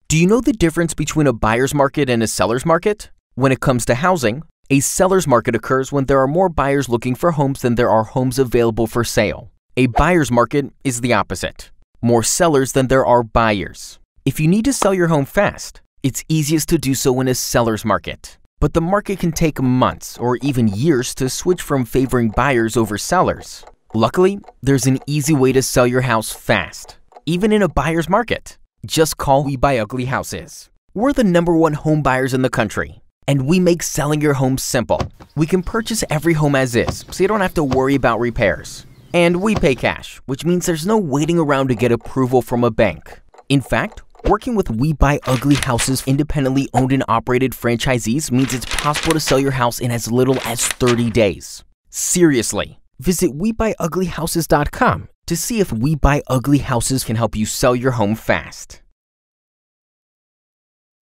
Do you know the difference between a buyer's market and a seller's market? When it comes to housing, a seller's market occurs when there are more buyers looking for homes than there are homes available for sale. A buyer's market is the opposite. More sellers than there are buyers. If you need to sell your home fast, it's easiest to do so in a seller's market. But the market can take months or even years to switch from favoring buyers over sellers. Luckily, there's an easy way to sell your house fast, even in a buyer's market. Just call We Buy Ugly Houses. We're the #1 home buyers in the country, and we make selling your home simple. We can purchase every home as is, so you don't have to worry about repairs. And we pay cash, which means there's no waiting around to get approval from a bank. In fact, working with We Buy Ugly Houses independently owned and operated franchisees means it's possible to sell your house in as little as 30 days. Seriously, visit WeBuyUglyHouses.com to see if We Buy Ugly Houses can help you sell your home fast.